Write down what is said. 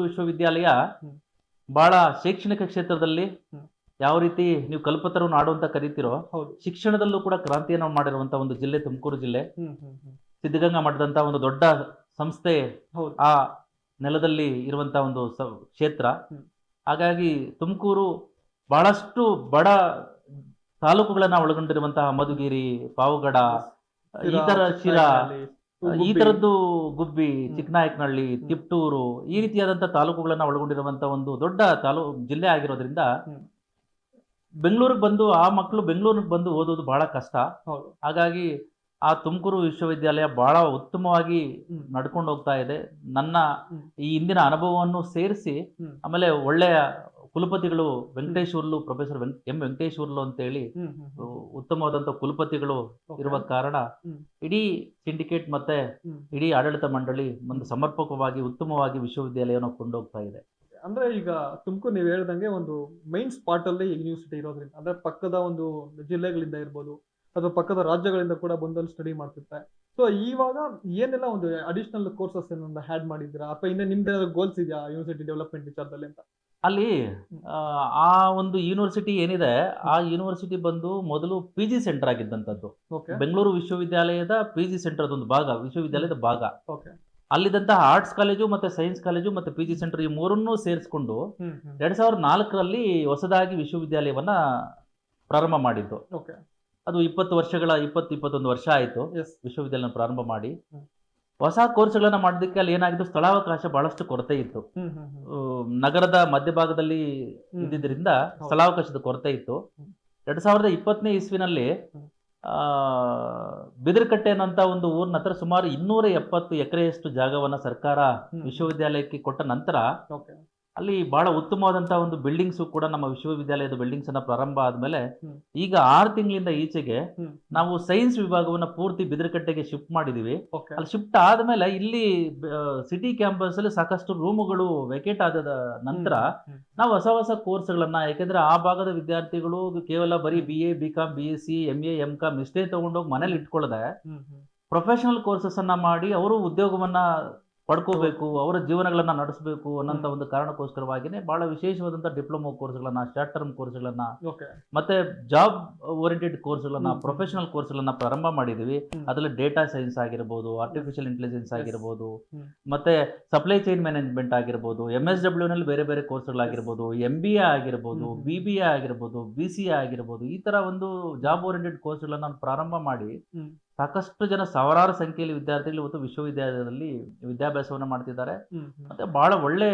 ವಿಶ್ವವಿದ್ಯಾಲಯ ಹ್ಮ್. ಬಹಳ ಶೈಕ್ಷಣಿಕ ಕ್ಷೇತ್ರದಲ್ಲಿ ಹ್ಮ್. ಯಾವ ರೀತಿ ನೀವು ಕಲ್ಪತರು ನಾಡು ಅಂತ ಕರಿತೀರೋ, ಹೌದು. ಶಿಕ್ಷಣದಲ್ಲೂ ಕೂಡ ಕ್ರಾಂತಿಯನ್ನು ಮಾಡಿರುವಂತಹ ಒಂದು ಜಿಲ್ಲೆ ತುಮಕೂರು ಜಿಲ್ಲೆ. ಹ್ಮ್ ಹ್ಮ್ ಹ್ಮ್. ಸಿದ್ಧಗಂಗಾ ಮಠದಂತ ಒಂದು ದೊಡ್ಡ ಸಂಸ್ಥೆ ಹೌದು. ಆ ನೆಲದಲ್ಲಿ ಇರುವಂತಹ ಒಂದು ಕ್ಷೇತ್ರ. ಹ್ಮ್. ಹಾಗಾಗಿ ತುಮಕೂರು ಬಹಳಷ್ಟು ಬಡ ತಾಲೂಕುಗಳನ್ನ ಒಳಗೊಂಡಿರುವಂತಹ ಮಧುಗಿರಿ, ಪಾವಗಡ, ಈ ತರ ಶಿರಾ, ಈ ತರದ್ದು ಗುಬ್ಬಿ, ಚಿಕ್ಕನಾಯಕನಹಳ್ಳಿ, ತಿಪ್ಟೂರು, ಈ ರೀತಿಯಾದಂತಹ ತಾಲೂಕುಗಳನ್ನ ಒಳಗೊಂಡಿರುವಂತಹ ಒಂದು ದೊಡ್ಡ ಜಿಲ್ಲೆ ಆಗಿರೋದ್ರಿಂದ ಬೆಂಗಳೂರಿಗೆ ಬಂದು ಆ ಮಕ್ಕಳು ಬೆಂಗಳೂರಿಗೆ ಬಂದು ಓದೋದು ಬಹಳ ಕಷ್ಟ. ಹಾಗಾಗಿ ಆ ತುಮಕೂರು ವಿಶ್ವವಿದ್ಯಾಲಯ ಬಹಳ ಉತ್ತಮವಾಗಿ ನಡ್ಕೊಂಡು ಹೋಗ್ತಾ ಇದೆ. ನನ್ನ ಈ ಹಿಂದಿನ ಅನುಭವವನ್ನು ಸೇರಿಸಿ ಆಮೇಲೆ ಒಳ್ಳೆಯ ಕುಲಪತಿಗಳು ವೆಂಕಟೇಶ್ವರ್ಲು, ಪ್ರೊಫೆಸರ್ ಎಂ ವೆಂಕಟೇಶ್ವರ್ಲು ಅಂತೇಳಿ ಉತ್ತಮವಾದಂತಹ ಕುಲಪತಿಗಳು ಇರುವ ಕಾರಣ ಇಡೀ ಸಿಂಡಿಕೇಟ್ ಮತ್ತೆ ಇಡೀ ಆಡಳಿತ ಮಂಡಳಿ ಒಂದು ಸಮರ್ಪಕವಾಗಿ ಉತ್ತಮವಾಗಿ ವಿಶ್ವವಿದ್ಯಾಲಯವನ್ನು ಕೊಂಡೋಗ್ತಾ ಇದೆ. ಅಂದ್ರೆ ಈಗ ತುಮಕೂರು ನೀವು ಹೇಳ್ದಂಗೆ ಒಂದು ಮೈನ್ ಸ್ಪಾಟ್ ಅಲ್ಲಿ ಯೂನಿವರ್ಸಿಟಿ ಇರೋದ್ರಿಂದ, ಅಂದ್ರೆ ಪಕ್ಕದ ಒಂದು ಜಿಲ್ಲೆಗಳಿಂದ ಇರ್ಬೋದು ಅಥವಾ ಪಕ್ಕದ ರಾಜ್ಯಗಳಿಂದ ಕೂಡ ಬಂದಲ್ಲಿ ಸ್ಟಡಿ ಮಾಡ್ತಿರ್ತಾರೆ. ಸೊ ಇವಾಗ ಏನೆಲ್ಲ ಒಂದು ಅಡಿಷನಲ್ ಕೋರ್ಸಸ್ ಏನೊಂದು ಹ್ಯಾಡ್ ಮಾಡಿದ್ದೀರಾ ಅಥವಾ ಇನ್ನೇ ನಿಮ್ದು ಗೋಲ್ಸ್ ಇದೆಯಾ ಯೂನಿವರ್ಸಿಟಿ ಡೆವಲಪ್ಮೆಂಟ್ ವಿಚಾರದಲ್ಲಿ ಅಂತ? ಅಲ್ಲಿ ಆ ಒಂದು ಯೂನಿವರ್ಸಿಟಿ ಏನಿದೆ, ಆ ಯೂನಿವರ್ಸಿಟಿ ಬಂದು ಮೊದಲು ಪಿ ಜಿ ಸೆಂಟರ್ ಆಗಿದ್ದಂಥದ್ದು. ಬೆಂಗಳೂರು ವಿಶ್ವವಿದ್ಯಾಲಯದ ಪಿ ಜಿ ಸೆಂಟರ್ ಅದೊಂದು ಭಾಗ, ವಿಶ್ವವಿದ್ಯಾಲಯದ ಭಾಗ. ಅಲ್ಲಿದ್ದಂತಹ ಆರ್ಟ್ಸ್ ಕಾಲೇಜು ಮತ್ತೆ ಸೈನ್ಸ್ ಕಾಲೇಜು ಮತ್ತೆ ಪಿ ಜಿ ಸೆಂಟರ್ ಈ ಮೂರನ್ನೂ ಸೇರಿಸ್ಕೊಂಡು 2004ರಲ್ಲಿ ಹೊಸದಾಗಿ ವಿಶ್ವವಿದ್ಯಾಲಯವನ್ನ ಪ್ರಾರಂಭ ಮಾಡಿದ್ದು. ಅದು 21 ವರ್ಷ ಆಯಿತು ವಿಶ್ವವಿದ್ಯಾಲಯ ಪ್ರಾರಂಭ ಮಾಡಿ. ಹೊಸ ಕೋರ್ಸ್ಗಳನ್ನ ಮಾಡೋದಕ್ಕೆ ಅಲ್ಲಿ ಏನಾಗಿತ್ತು, ಸ್ಥಳಾವಕಾಶ ಬಹಳಷ್ಟು ಕೊರತೆ ಇತ್ತು. ನಗರದ ಮಧ್ಯಭಾಗದಲ್ಲಿ ಇದ್ದಿದ್ದರಿಂದ ಸ್ಥಳಾವಕಾಶದ ಕೊರತೆ ಇತ್ತು. 2020ನೇ ಇಸ್ವಿನಲ್ಲಿ ಬಿದಿರಕಟ್ಟೆ ಅನ್ನೋಂಥ ಒಂದು ಊರಿನ ಹತ್ರ ಸುಮಾರು 270 ಎಕರೆಯಷ್ಟು ಜಾಗವನ್ನ ಸರ್ಕಾರ ವಿಶ್ವವಿದ್ಯಾಲಯಕ್ಕೆ ಕೊಟ್ಟ ನಂತರ ಅಲ್ಲಿ ಬಹಳ ಉತ್ತಮವಾದಂತಹ ಒಂದು ಬಿಲ್ಡಿಂಗ್ಸ್ ಕೂಡ ನಮ್ಮ ವಿಶ್ವವಿದ್ಯಾಲಯದ ಬಿಲ್ಡಿಂಗ್ಸ್ ಅನ್ನ ಪ್ರಾರಂಭ ಆದ್ಮೇಲೆ ಈಗ 6 ತಿಂಗಳಿಂದ ಈಚೆಗೆ ನಾವು ಸೈನ್ಸ್ ವಿಭಾಗವನ್ನ ಪೂರ್ತಿ ಬಿದಿರಕಟ್ಟೆಗೆ ಶಿಫ್ಟ್ ಮಾಡಿದೀವಿ. ಅಲ್ಲಿ ಶಿಫ್ಟ್ ಆದ್ಮೇಲೆ ಇಲ್ಲಿ ಸಿಟಿ ಕ್ಯಾಂಪಸ್ ಅಲ್ಲಿ ಸಾಕಷ್ಟು ರೂಮುಗಳು ವೇಕೇಟ್ ಆದ ನಂತರ ನಾವು ಹೊಸ ಹೊಸ ಕೋರ್ಸ್ಗಳನ್ನ, ಯಾಕೆಂದ್ರೆ ಆ ಭಾಗದ ವಿದ್ಯಾರ್ಥಿಗಳು ಕೇವಲ ಬರೀ BA, BCom, BSc, MA, MCom ಇಷ್ಟೇ ತಗೊಂಡೋಗಿ ಮನೇಲಿ ಇಟ್ಕೊಳ್ಳದೆ ಪ್ರೊಫೆಷನಲ್ ಕೋರ್ಸಸ್ ಅನ್ನ ಮಾಡಿ ಅವರು ಉದ್ಯೋಗವನ್ನ ಪಡ್ಕೋಬೇಕು, ಅವರ ಜೀವನಗಳನ್ನ ನಡೆಸಬೇಕು ಅನ್ನೋಂಥ ಒಂದು ಕಾರಣಕ್ಕೋಸ್ಕರವಾಗಿನೇ ಬಹಳ ವಿಶೇಷವಾದಂತಹ ಡಿಪ್ಲೊಮಾ ಕೋರ್ಸ್ಗಳನ್ನ, ಶಾರ್ಟ್ ಟರ್ಮ್ ಕೋರ್ಸ್ಗಳನ್ನ ಮತ್ತೆ ಜಾಬ್ ಓರಿಯೆಂಟೆಡ್ ಕೋರ್ಸ್ಗಳನ್ನ, ಪ್ರೊಫೆಷನಲ್ ಕೋರ್ಸ್ಗಳನ್ನ ಪ್ರಾರಂಭ ಮಾಡಿದೀವಿ. ಅದರಲ್ಲಿ ಡೇಟಾ ಸೈನ್ಸ್ ಆಗಿರ್ಬೋದು, ಆರ್ಟಿಫಿಷಿಯಲ್ ಇಂಟೆಲಿಜೆನ್ಸ್ ಆಗಿರ್ಬೋದು, ಮತ್ತೆ ಸಪ್ಲೈ ಚೈನ್ ಮ್ಯಾನೇಜ್ಮೆಂಟ್ ಆಗಿರ್ಬೋದು, MSW ನಲ್ಲಿ ಬೇರೆ ಬೇರೆ ಕೋರ್ಸ್ಗಳಾಗಿರ್ಬೋದು, MBA ಆಗಿರ್ಬೋದು, BBA ಆಗಿರ್ಬೋದು, BCA ಆಗಿರ್ಬೋದು, ಈ ತರ ಒಂದು ಜಾಬ್ ಓರಿಯೆಂಟೆಡ್ ಕೋರ್ಸ್ಗಳನ್ನ ಪ್ರಾರಂಭ ಮಾಡಿ ಸಾಕಷ್ಟು ಜನ, ಸಾವಿರಾರು ಸಂಖ್ಯೆಯಲ್ಲಿ ವಿದ್ಯಾರ್ಥಿಗಳು ಇವತ್ತು ವಿಶ್ವವಿದ್ಯಾಲಯದಲ್ಲಿ ವಿದ್ಯಾಭ್ಯಾಸವನ್ನ ಮಾಡ್ತಿದ್ದಾರೆ. ಮತ್ತೆ ಬಹಳ ಒಳ್ಳೆ